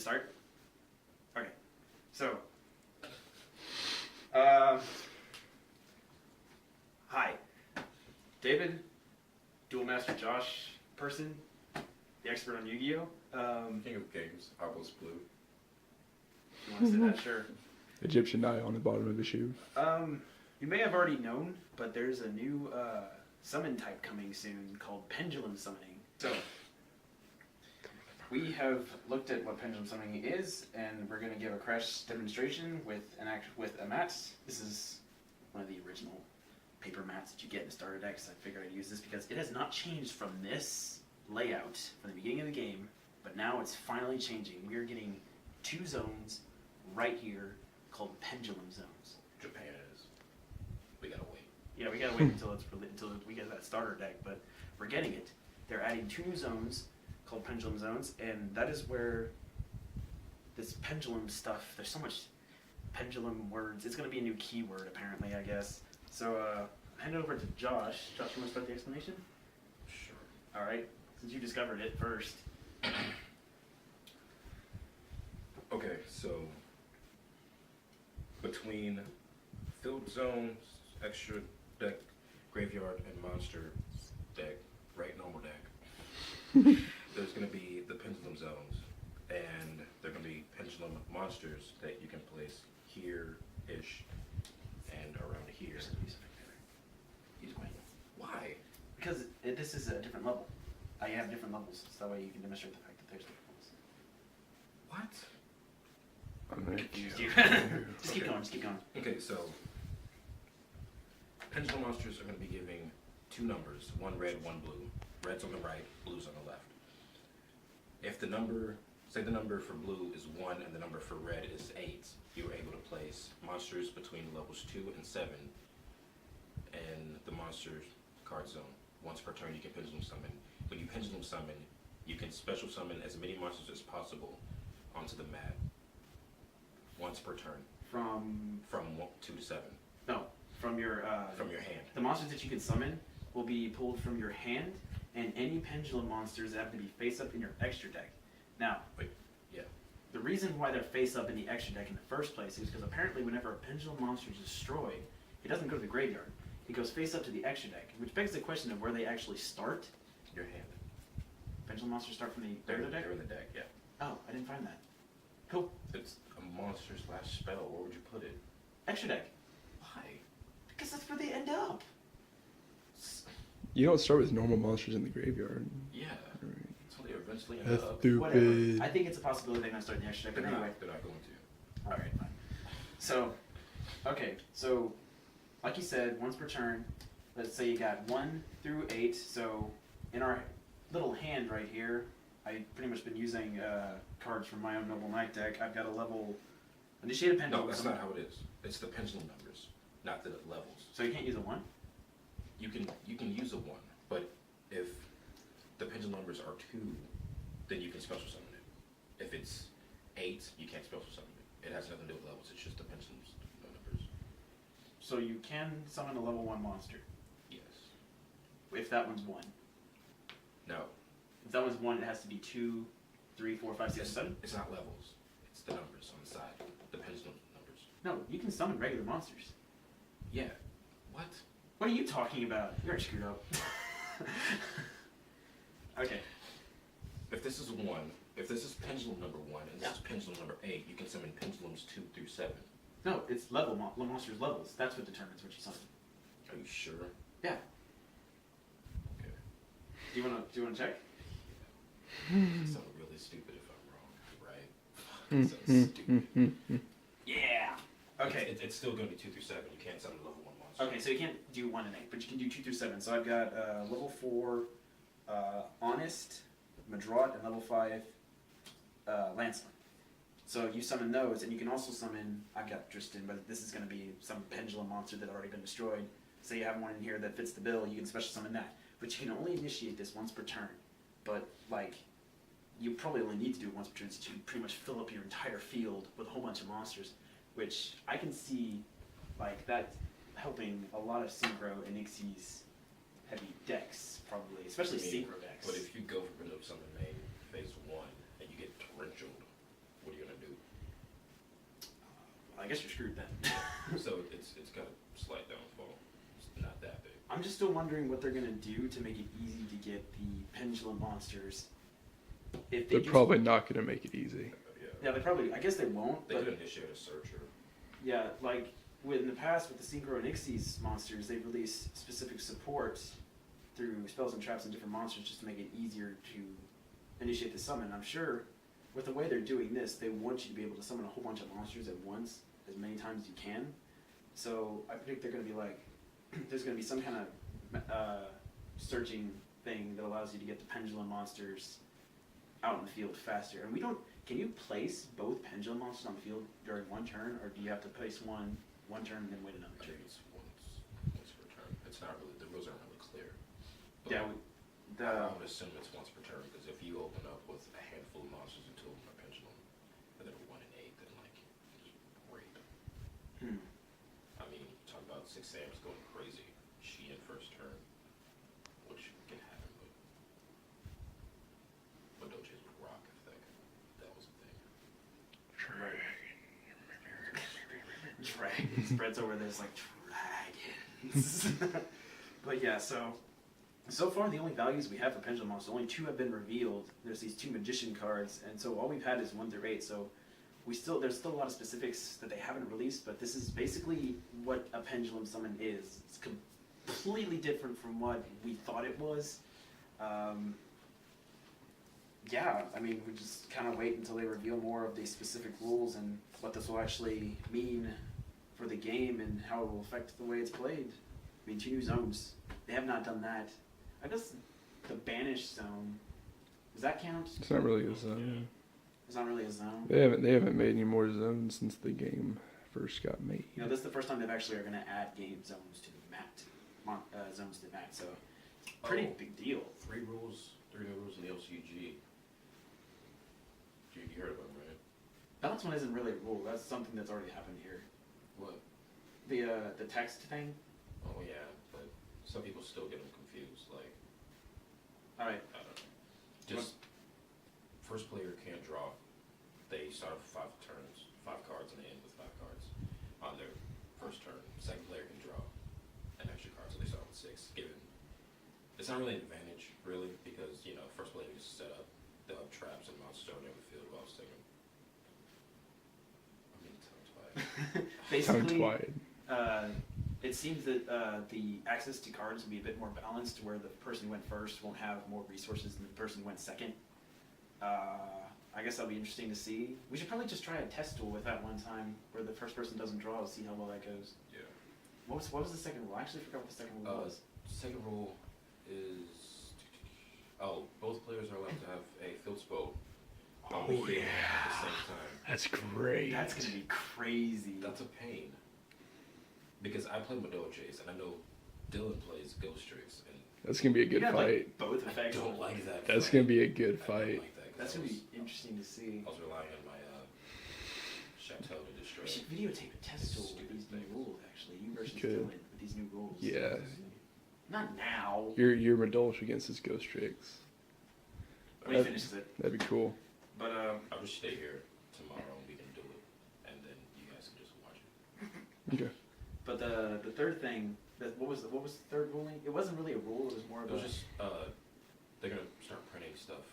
start? Okay. So, hi. David, Duel Master Josh person, the expert on Yu-Gi-Oh! King of Games, Apple's Blue. You want to say that? Sure. Egyptian eye on the bottom of the shoe. You may have already known, but there's a new summon type coming soon called Pendulum Summoning. So, we have looked at what Pendulum Summoning is, and we're going to give a crash demonstration with a mat. This is one of the original paper mats that you get in the starter deck, so I figured I'd use this because it has not changed from this layout from the beginning of the game, but now it's finally changing. We are getting 2 zones right here called Pendulum Zones. Japan is. We gotta wait. Yeah, we gotta wait until we get that starter deck, but we're getting it. They're adding 2 new zones called Pendulum Zones, and that is where this pendulum stuff, there's so much pendulum words. It's gonna be a new keyword apparently, I guess. So hand it over to Josh. Josh, you wanna start the explanation? Sure. Alright, since you discovered it first. Okay, so between field zones, extra deck, graveyard, and monster deck, right, normal deck, there's going to be the pendulum zones, and there are going to be pendulum monsters that you can place here-ish and around here. Use mine. Why? Because this is a different level. I have different levels, so that way you can demonstrate the fact that there's different levels. What? I'm gonna Just Okay. keep going, just keep going. Okay, so pendulum monsters are going to be giving 2 numbers, 1 red, 1 blue. Red's on the right, blue's on the left. If the number, say the number for blue is 1 and the number for red is 8, you are able to place monsters between levels 2 and 7 in the monster card zone. Once per turn, you can pendulum summon. When you pendulum summon, you can special summon as many monsters as possible onto the mat. Once per turn. From 2 to 7. No, from your hand. The monsters that you can summon will be pulled from your hand, and any pendulum monsters have to be face up in your extra deck. Now, Wait, yeah. the reason why they're face up in the extra deck in the first place is because apparently whenever a pendulum monster is destroyed, it doesn't go to the graveyard. It goes face up to the extra deck, which begs the question of where they actually start. Your hand. Pendulum monsters start from the They're extra deck? in the deck, yeah. Oh, I didn't find that. Cool. It's a monster / spell. Where would you put it? Extra deck. Why? Because that's where they end up. You don't start with normal monsters in the graveyard. Yeah. Right. So they eventually end That's up. Whatever. stupid. I think it's a possibility they're going to start in the extra deck, They're but anyway. not going to. Alright, fine. So, okay, so, like you said, once per turn, let's say you got 1 through 8, so in our little hand right here, I've pretty much been using cards from my own Noble Knight deck. I've got a level, Initiate a Pendulum. No, that's not how it is. It's the pendulum numbers, not the levels. So you can't use a 1? You can use a 1, but if the pendulum numbers are 2, then you can special summon it. If it's 8, you can't special summon it. It has nothing to do with levels. It's just the pendulum numbers. So you can summon a level 1 monster, Yes. if that one's 1. No. If that one's 1, it has to be 2, 3, 4, 5, 6, 7? It's not levels. It's the numbers on the side. The pendulum numbers. No, you can summon regular monsters. Yeah. What? What are you talking about? You're screwed up. Okay. If this is 1, if this is pendulum number 1 and this is pendulum number 8, you can summon pendulums 2 through 7. No, it's monsters levels. That's what determines what you summon. Are you sure? Yeah. Okay. Do you wanna check? It sounds really stupid if I'm wrong, right? It sounds stupid. Yeah. Okay. It's still going to be 2 through 7. You can't summon a level 1 monster. Okay, so you can't do 1 and 8, but you can do 2 through 7. So I've got level 4 Honest, Madrot, and level 5 Lancelin. So you summon those, and you can also summon, I've got Tristan, but this is going to be some pendulum monster that already been destroyed. Say you have one in here that fits the bill, you can special summon that. But you can only initiate this once per turn. But, like, you probably only need to do it once per turn to pretty much fill up your entire field with a whole bunch of monsters, which I can see, like, that helping a lot of Synchro and Ixie's heavy decks, probably, especially Synchro decks. But if you go for Pendulum Summon main phase 1 and you get torrential, I guess you're screwed then. So it's got a slight downfall. It's not that big. I'm just still wondering what they're gonna do to make it easy to get the pendulum monsters. If they They're just- probably not going to make it easy. Yeah, they probably. I guess they won't. They but could initiate a searcher. yeah, like in the past with the Synchro and Ixies monsters, they've released specific support through spells and traps and different monsters just to make it easier to initiate the summon. I'm sure with the way they're doing this, they want you to be able to summon a whole bunch of monsters at once, as many times as you can. So I predict they're going to be like, there's going to be some kind of searching thing that allows you to get the pendulum monsters out in the field faster. And we don't. Can you place both pendulum monsters on the field during one turn, or do you have to place one turn and then wait another I turn? think it's once per turn. It's not really, the rules aren't really clear. But Yeah, I would assume it's once per turn, because if you open up with a handful of monsters and two of them are pendulum, and then 1 and 8, then like, it's great. I mean, talk about 6 Sam's going crazy. She in first turn, which can happen, but Doge's would rock if that was a thing. Dragon spreads over this like dragons. But yeah, so far the only values we have for pendulum monsters, only 2 have been revealed. There's these 2 magician cards, and so all we've had is 1 through 8. So there's still a lot of specifics that they haven't released, but this is basically what a pendulum summon is. It's completely different from what we thought it was. Yeah, I mean, we just kind of wait until they reveal more of the specific rules and what this will actually mean for the game and how it will affect the way it's played. I mean, 2 new zones. They have not done that. I guess the banished zone, does that count? It's not really a zone. It's not really a zone. They haven't made any more zones since the game first got made. You know, this is the first time they've actually are going to add game zones to the map, zones to the map. So it's a pretty big deal. 3 new rules in the LCG. You heard about them, right? Balance one isn't really a rule. That's something that's already happened here. What? The text thing. Oh yeah, but some people still get them confused. Like, All right. I don't know. Just first player can't draw. They start with 5 turns, 5 cards, and they end with 5 cards on their first turn. Second player can draw an extra card, so they start with 6. Given it's not really an advantage, really, because first player is set up. They'll have traps and monsters on every field while singing. I mean, tongue-tied. Basically, Tongue-tied. it seems that the access to cards will be a bit more balanced, where the person who went first won't have more resources than the person who went second. I guess that'll be interesting to see. We should probably just try a test duel with that one time, where the first person doesn't draw, see how well that goes. Yeah. What was the second rule? I actually forgot what the second rule was. Second rule is both players are allowed to have a field spell on the field at the same time. That's great. That's gonna be crazy. That's a pain. Because I play Madoches, and I know Dylan plays Ghost Tricks, and That's gonna be a good You have, fight. like, both I effects. don't like that. That's fight. gonna be a good I don't fight. like that, 'cause That's I gonna was- be interesting to see. I was relying on my Chateau to destroy. We should videotape a test duel with Stupid these new things. rules. Actually, you versus could. Dylan with these new rules. Yeah. Not now. Your Madolch against his Ghost Tricks. When he finishes it. That'd be cool. But I'll just stay here tomorrow and we can do it, and then you guys can just watch it. Okay. But the third thing, what was the third ruling? It wasn't really a rule. It was more of It was a. just they're gonna start printing stuff,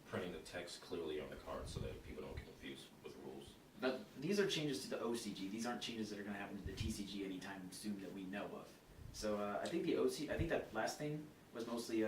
printing the text clearly on the card so that people don't get confused with rules. But these are changes to the OCG. These aren't changes that are going to happen to the TCG anytime soon that we know of. So I think I think that last thing was mostly.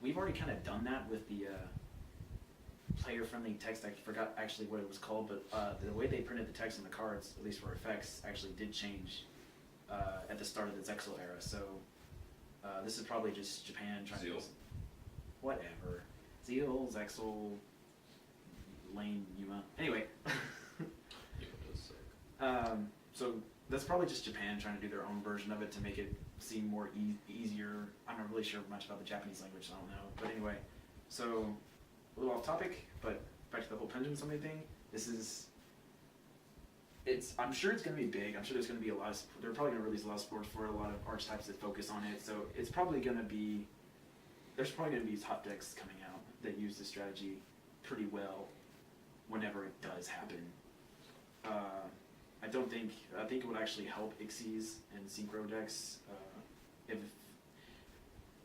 We've already kind of done that with the player-friendly text. I forgot actually what it was called, but the way they printed the text on the cards, at least for effects, actually did change at the start of the Zexal era. So this is probably just Japan trying Zeal. to. Whatever. Zeal, Zexal, Lane, Yuma. Anyway. Yeah, it does suck. So that's probably just Japan trying to do their own version of it to make it seem more easier. I'm not really sure much about the Japanese language, so I don't know. But anyway, so a little off topic, but back to the whole Pendulum Summon thing. I'm sure it's going to be big. I'm sure there's going to be a lot of, they're probably going to release a lot of sports for it, a lot of archetypes that focus on it. So it's probably going to be, there's probably going to be top decks coming out that use this strategy pretty well whenever it does happen. I don't think, I think it would actually help Ixies and Synchro decks, if,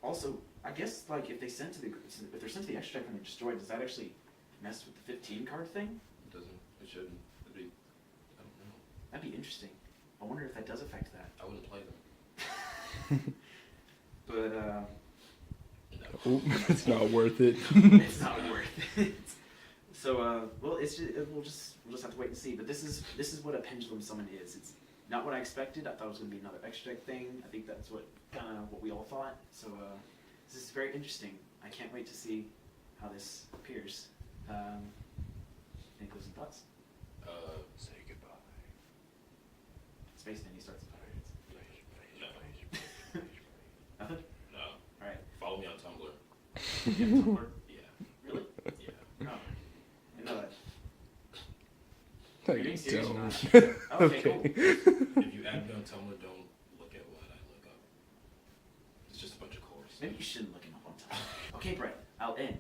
also, I guess, like, if they're sent to the extra deck when they're destroyed, does that actually mess with the 15 card thing? It doesn't. It shouldn't. It'd be. I don't know. That'd be interesting. I wonder if that does affect that. I wouldn't play them. But, Oh, it's not worth it. it's not worth it. So, well, it's just, we'll just have to wait and see. But this is what a Pendulum Summon is. It's not what I expected. I thought it was going to be another extra deck thing. I think that's what we all thought. So, this is very interesting. I can't wait to see how this appears. Any closing thoughts? Say goodbye. Space Dandy starts with pirates. No. Nothing? No. All right. Follow me on Tumblr. You have Tumblr? Yeah. Really? Yeah. No. I know that. No, You're being you serious or don't. not? Okay, cool. If you add me on Tumblr, don't look at what I look up. It's just a bunch of cores. Maybe you shouldn't look him up on time. Okay, Brett, I'll end.